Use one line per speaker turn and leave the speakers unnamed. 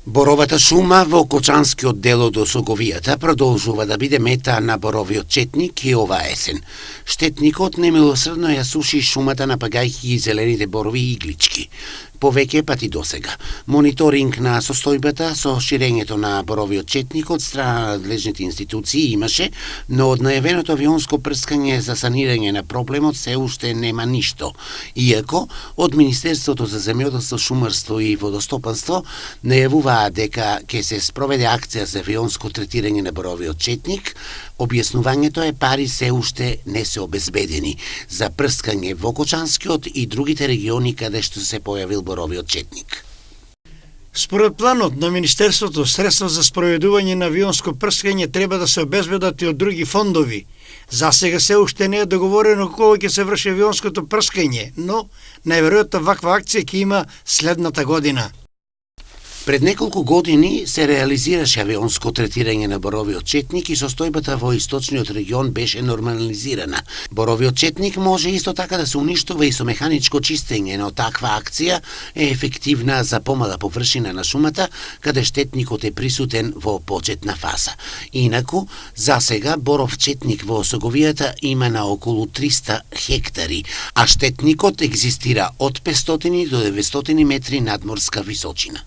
Боровата шума во Кочанскиот дел од Осоговијата продолжува да биде мета на боровиот четник и оваа есен. Штетникот немилосрдно ја суши шумата напагајќи ги зелените борови и иглички. Повеќе пати досега. Мониторинг на состојбата со ширењето на боровиот четник од страна на надлежните институции имаше, но од најавеното авионско прскање за санирање на проблемот се уште нема ништо. Иако од Министерството за земјоделство, шумарство и водостопанство најавуваа дека ќе се спроведе акција за авионско третирање на боровиот четник, објаснувањето е пари се уште не се обезбедени за прскање во Кочанскиот и другите региони каде што се појавил боровиот четник.
Според планот на Министерството, средства за спроведување на авионско прскање треба да се обезбедат и од други фондови. За сега се уште не е договорено кога ќе се врши авионското прскање, но најверојатно ваква акција ќе има следната година.
Пред неколку години се реализираше авионско третирање на боровиот четник и состојбата во источниот регион беше нормализирана. Боровиот четник може исто така да се уништува и со механичко чистење, но таква акција е ефективна за помала површина на шумата, каде штетникот е присутен во почетна фаза. Инаку, за сега боров четник во Осоговијата има на околу 300 хектари, а штетникот екзистира од 500 до 900 метри надморска височина.